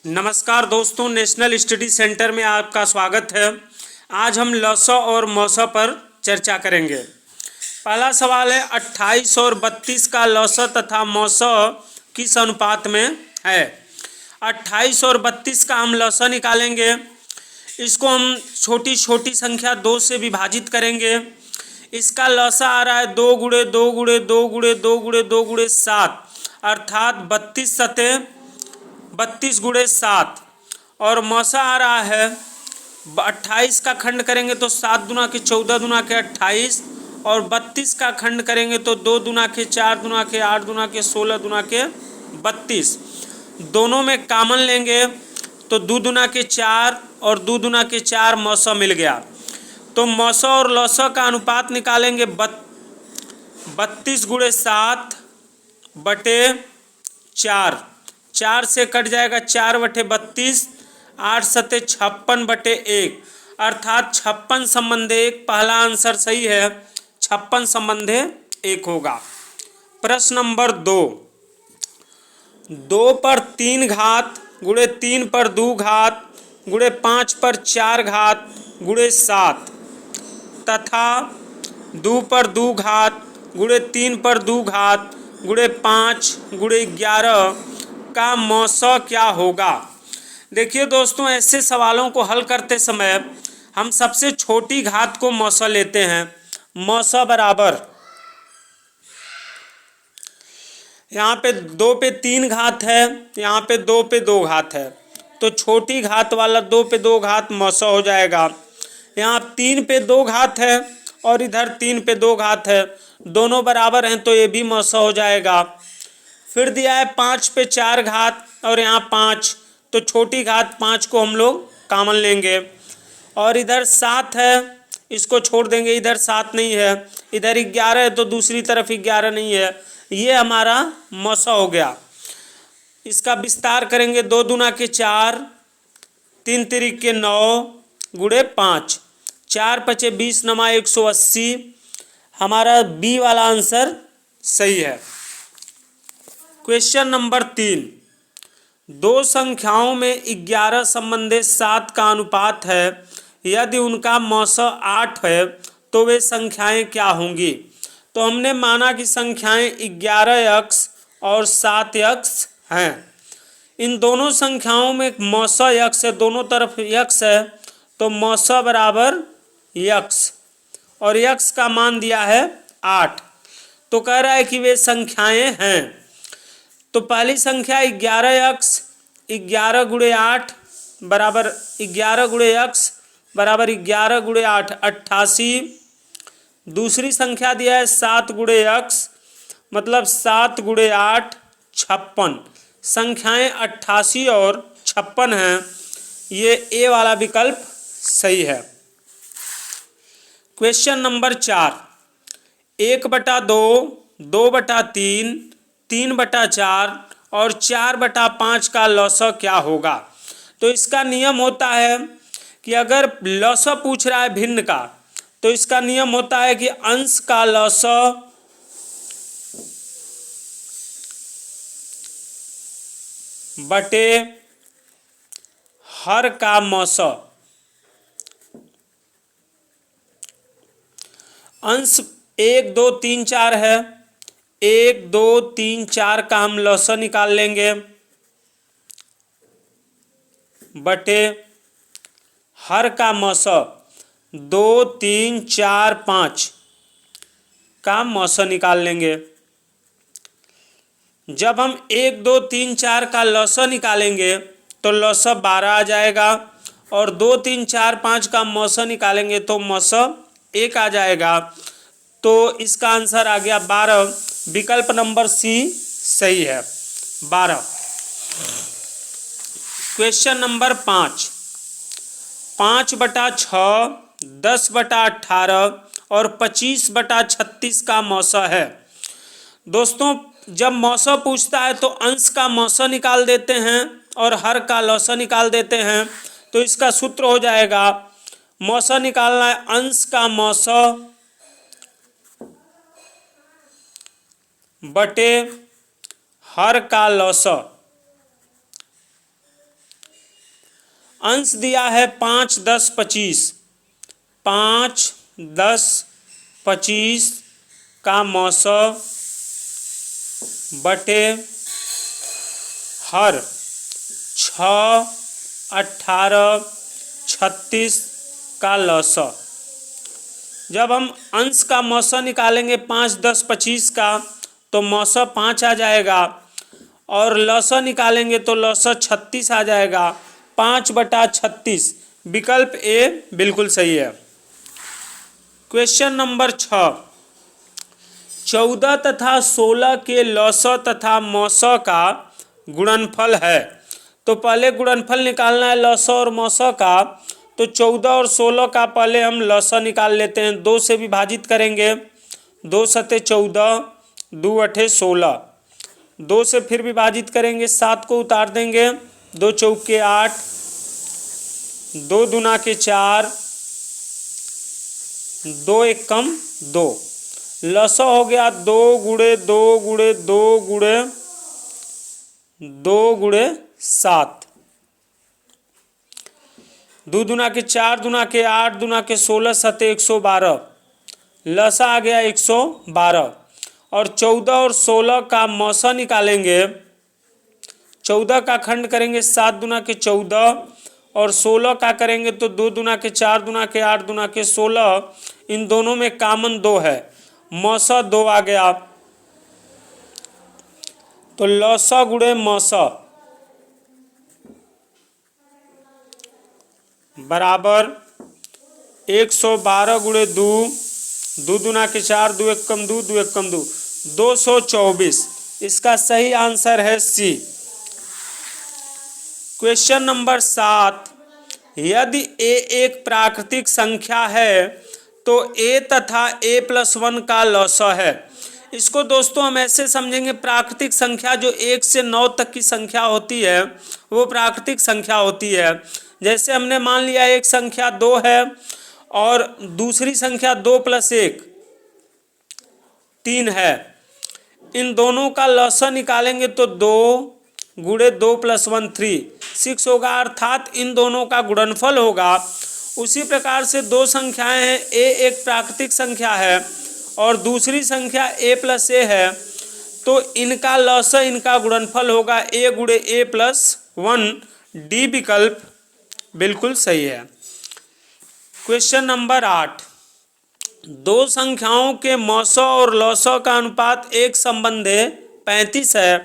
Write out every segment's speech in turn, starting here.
नमस्कार दोस्तों, national study centre में आपका स्वागत है। आज हम लौसा और मौसा पर चर्चा करेंगे। पहला सवाल है 28 और 32 का लौसा तथा मौसा किस अनुपात में है। 28 और 32 का हम लौसा निकालेंगे। इसको हम छोटी छोटी संख्या 2 से विभाजित करेंगे। इसका लौसा आ रहा है 2 गुणे 2 गुणे 2 गुणे 2 गुणे 2 गुणे 7, अर्थात 32 सतह 32 गुणे 7। और मौसा आ रहा है 28 का खंड करेंगे तो 7 दुना के 14 दुना के 28, और 32 का खंड करेंगे तो 2 दुना के 4 दुना के 8 दुना के 16 दुना के 32। दोनों में कॉमन लेंगे तो 2 दुना के 4 और 2 दुना के 4 मौसा मिल गया। तो मौसा और लौसा का अनुपात निकालेंगे 32 गुणे 7 बटे 4। 4 से कट जाएगा 4 बटे 32, 8 सते 56 बटे 1, अर्थात 56 संबंधे 1। पहला आंसर सही है, 56 संबंधे 1 होगा। प्रश्न नंबर 2, 2 पर 3 घात गुणे 3 पर 2 घात गुणे 5 पर 4 घात गुणे 7 तथा 2 पर 2 घात गुणे 3 पर 2 घात गुणे 5 गुणे 11 का मौसा क्या होगा। देखिए दोस्तों, ऐसे सवालों को हल करते समय हम सबसे छोटी घात को मौसा लेते हैं। मौसा बराबर, यहाँ पे 2 पे 3 घात है, यहाँ पे 2 पे 2 घात है, तो छोटी घात वाला 2 पे 2 घात मौसा हो जाएगा। यहाँ 3 पे 2 घात है और इधर 3 पे 2 घात है, दोनों बराबर हैं तो ये भी मौसा हो जाएगा। फिर दिया है 5 पे 4 घात और यहाँ 5, तो छोटी घात 5 को हम लोग कॉमन लेंगे। और इधर 7 है, इसको छोड़ देंगे, इधर 7 नहीं है। इधर 11 है तो दूसरी तरफ 11 नहीं है, ये हमारा मौसा हो गया। इसका विस्तार करेंगे, 2 दुना के 4, 3 तिरिक के 9 गुणे 5, 4 पचे 20 नमा 180। हमारा बी वाला आंसर सही है। क्वेश्चन नंबर 3, दो संख्याओं में 11 संबंधे 7 का अनुपात है। यदि उनका मौसा 8 है तो वे संख्याएं क्या होंगी। तो हमने माना कि संख्याएं 11x और 7x हैं। इन दोनों संख्याओं में मौसा x है, दोनों तरफ x है, तो मौसा बराबर x, और x का मान दिया है 8। तो कह रहा है कि वे संख्याएं हैं। तो पहली संख्या 11x, 11 गुणे 8 बराबर 11 गुणे x बराबर 11 गुणे 8 88। दूसरी संख्या दिया है 7 गुणे x, मतलब 7 गुणे 8 56। संख्याएं 88 और 56 हैं, ये ए वाला विकल्प सही है। क्वेश्चन नंबर 4, 1/2, 2/3, 3/4 और 4/5 का लौसा क्या होगा। तो इसका नियम होता है कि अगर लौसा पूछ रहा है भिन्न का, तो इसका नियम होता है कि अंश का लौसा बटे हर का मौसा। अंश 1 2 3 4 है, 1 2 3 4 का हम लौसा निकाल लेंगे बटे हर का मौसा 2 3 4 5 का मौसा निकाल लेंगे। जब हम 1 2 3 4 का लौसा निकालेंगे तो लौसा 12 आ जाएगा, और 2 3 4 5 का मौसा निकालेंगे तो मौसा 1 आ जाएगा। तो इसका आंसर आ गया 12। विकल्प नंबर सी सही है, 12। क्वेश्चन नंबर 5, 5/6, 10/18 और 25/36 का मौसा है। दोस्तों, जब मौसा पूछता है तो अंश का मौसा निकाल देते हैं और हर का लौसा निकाल देते हैं। तो इसका सूत्र हो जाएगा, मौसा निकालना है अंश का मौसा बटे हर का लौसा। अंश दिया है 5, 10, 25। 5, 10, 25 का मौसा बटे हर 6, 18, 36 का लौसा। जब हम अंश का मौसा निकालेंगे 5, 10, 25 का तो मौसा 5 आ जाएगा और लौसा निकालेंगे तो लौसा 36 आ जाएगा। 5/36 विकल्प ए बिल्कुल सही है। क्वेश्चन नंबर 6, 14 तथा 16 के लौसा तथा मौसा का गुणनफल है। तो पहले गुणनफल निकालना है लौसा और मौसा का। तो 14 और 16 का पहले हम लौसा निकाल लेते हैं। 2 से विभाजित करेंगे, 2 सते 14, 2 अठे 16। 2 से फिर विभाजित करेंगे, 7 को उतार देंगे, 2 चौके 8, 2 दूना के 4, 2 एकम 2। लौसा हो गया 2 गुणे 2 गुणे 2 गुणे 2 गुणे 7। 2 दूना के 4, दूना के 8, दूना के 16, सते 112। लसा आ गया 112। और 14 और 16 का मौसा निकालेंगे। 14 का खंड करेंगे 7 दूना के 14 और 16 का करेंगे तो 2 दूना के 4, दूना के 8, दूना के 16। इन दोनों में कॉमन 2 है, मौसा 2 आ गया। तो लौसा गुणे मौसा बराबर 112 गुणे 2, 2 दूना के 4, 2 एकम 2, 2 एकम 2, 224। इसका सही आंसर है सी। क्वेश्चन नंबर 7, यदि a एक प्राकृतिक संख्या है तो a तथा a+1 का लौसा है। इसको दोस्तों हम ऐसे समझेंगे, प्राकृतिक संख्या जो 1 से 9 तक की संख्या होती है वो प्राकृतिक संख्या होती है। जैसे हमने मान लिया एक संख्या 2 है और दूसरी संख्या 2 + 1 3 है। इन दोनों का लौसा निकालेंगे तो 2 गुणे 2 + 1 3 6 होगा, अर्थात इन दोनों का गुणनफल होगा। उसी प्रकार से दो संख्याएं हैं, a एक प्राकृतिक संख्या है और दूसरी संख्या a + a है, तो इनका लौसा इनका गुणनफल होगा a गुणे a+1। डी विकल्प बिल्कुल सही है। क्वेश्चन नंबर 8, दो संख्याओं के मौसा और लौसा का अनुपात 1:35 है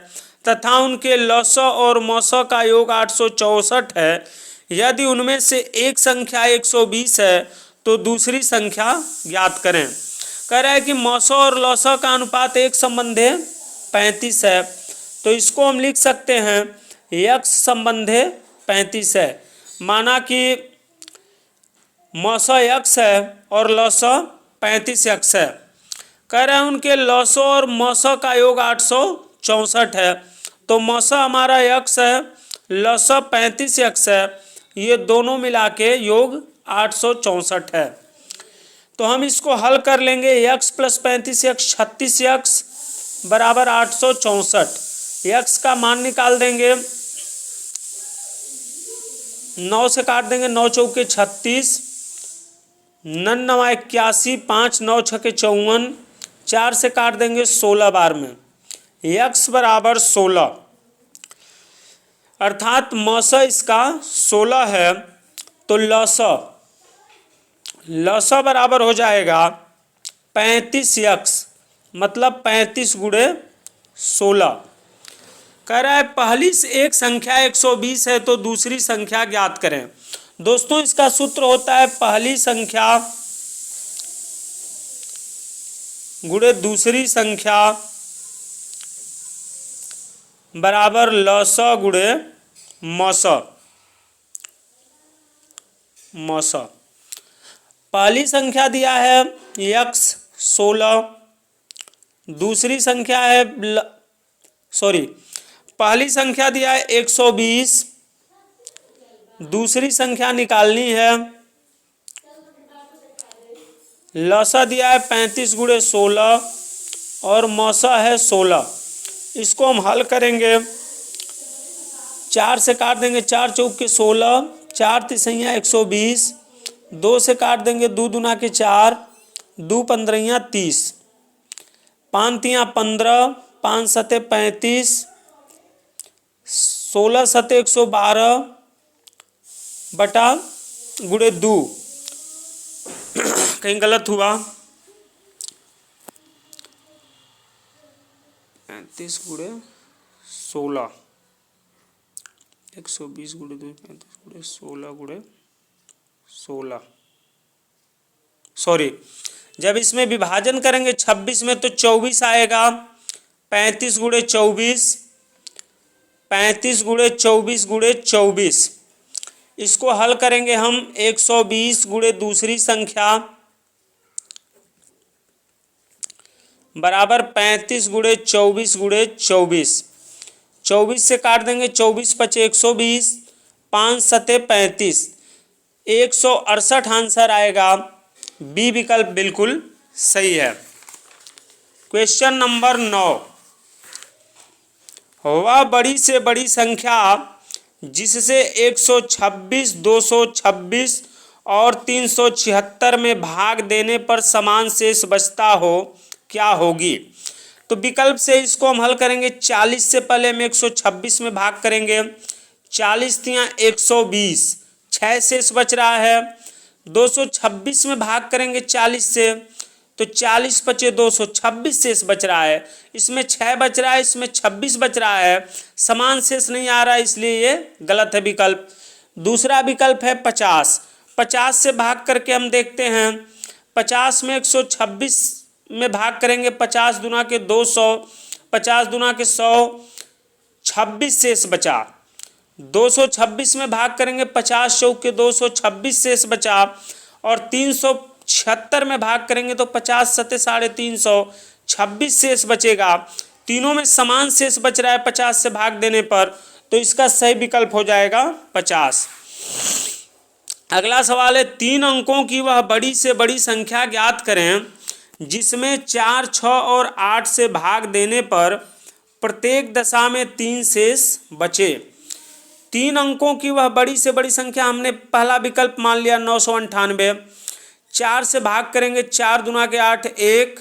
तथा उनके लौसा और मौसा का योग 864 है। यदि उनमें से एक संख्या 120 है तो दूसरी संख्या ज्ञात करें। कह रहा है कि मौसा और लौसा का अनुपात 1:35 है, तो इसको हम लिख सकते हैं x/35 है। माना कि मौसा x है और लौसा 35x है। कह रहे हैं उनके लौसा और मौसा का योग 864 है, तो मौसा हमारा x है, लौसा 35x है, ये दोनों मिला के योग 864 है। तो हम इसको हल कर लेंगे, x + 35x 36x बराबर 864। x का मान निकाल देंगे, 9 से काट देंगे, 9 चौके 36, 9 9 81, 5 9 6 54, 4 से काट देंगे 16 बार में, x बराबर 16, अर्थात मौसा इसका 16 है। तो लौसा बराबर हो जाएगा 35x, मतलब 35 गुणे 16। कह रहा है पहली से एक संख्या 120 है तो दूसरी संख्या ज्ञात करें। दोस्तों इसका सूत्र होता है पहली संख्या गुणे दूसरी संख्या बराबर लौसा गुणे मौसा। पहली संख्या दिया है x 16, दूसरी संख्या है पहली संख्या दिया है 120, दूसरी संख्या निकालनी है, लौसा दिया है 35 गुणे 16 और मौसा है 16। इसको हम हल करेंगे, 4 से काट देंगे, 4 चौके 16, 4 तिसैया 120, 2 से काट देंगे 2 दूना के 4, 2 पंद्रहियाँ 30, 5 तियाँ 15, 5 सते 35, 16 सते 112 बटा गुणे 2। कहीं गलत हुआ, 35 गुणे 16, 120 गुणे 2, 35 गुणे 16 गुणे 16, सॉरी, जब इसमें विभाजन करेंगे 26 में तो 24 आएगा, 35 गुणे 24, 35 गुणे 24 गुणे 24। इसको हल करेंगे हम 120 गुणे दूसरी संख्या बराबर 35 गुणे 24 गुणे 24। 24 से काट देंगे 24 पचे 120, 5 सते 35, 168 आंसर आएगा। बी विकल्प बिल्कुल सही है। क्वेश्चन नंबर 9, वह बड़ी से बड़ी संख्या जिससे 126, 226 और 376 में भाग देने पर समान शेष बचता हो, क्या होगी? तो विकल्प से इसको हम हल करेंगे। 40 से पहले हम 126 में भाग करेंगे, 40 तियाँ 120, 6 शेष बच रहा है। 226 में भाग करेंगे 40 से, तो 40 पचे 226 शेष बच रहा है। इसमें 6 बच रहा है, इसमें 26 बच रहा है, समान शेष नहीं आ रहा है, इसलिए ये गलत है विकल्प। दूसरा विकल्प है 50। 50 से भाग करके हम देखते हैं, 50 में 126 में भाग करेंगे, 50 दूना के 200, 50 दूना के 100, 26 शेष बचा। 226 में भाग करेंगे, 50 चौक के 226 शेष बचा, और 376 में भाग करेंगे तो 50 सते 350, 26 शेष बचेगा। तीनों में समान शेष बच रहा है 50 से भाग देने पर, तो इसका सही विकल्प हो जाएगा 50। अगला सवाल है, 3 अंकों की वह बड़ी से बड़ी संख्या ज्ञात करें जिसमें 4, 6 और 8 से भाग देने पर प्रत्येक दशा में 3 शेष बचे। 3 अंकों की वह बड़ी से बड़ी संख्या, हमने पहला विकल्प मान लिया 998। 4 से भाग करेंगे, 4 दूना के 8 1,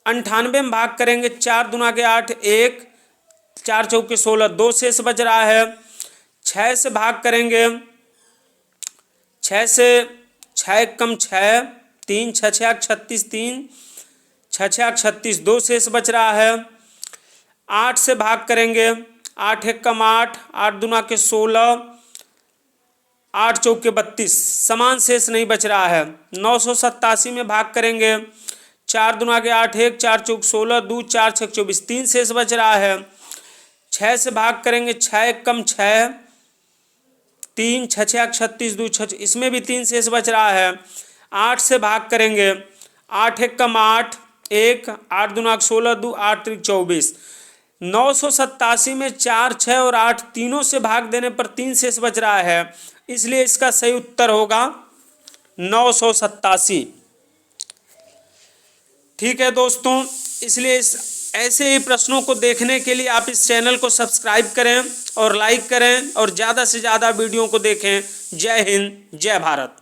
98 में भाग करेंगे, 4 दूना के 8 1, 4 चौक के 16, 2 शेष बच रहा है। 6 से भाग करेंगे, 6 से 6 कम 6, 3 6 6 36, 3 6 6 36, 2 शेष बच रहा है। 8 से भाग करेंगे, 8 1 कम 8, 8 दूना के 16, 8 चौक के 32, समान शेष नहीं बच रहा है। 987 में भाग करेंगे, 4 दूना के 8 1, 4 चौक 16, 2 4 6 24, 3 शेष बच रहा है। 6 से भाग करेंगे, 6 1 कम 6, 3 6 6 36, 2 6, इसमें भी 3 शेष बच रहा है। 8 से भाग करेंगे, 8 1 कम 8 1, 8 दूना 16, 2 8 3 24। 987 में 4 6 और 8 तीनों से भाग देने पर 3 शेष बच रहा है, इसलिए इसका सही उत्तर होगा 987। ठीक है दोस्तों, इसलिए ऐसे ही प्रश्नों को देखने के लिए आप इस चैनल को सब्सक्राइब करें और लाइक करें और ज़्यादा से ज़्यादा वीडियो को देखें। जय हिंद, जय भारत।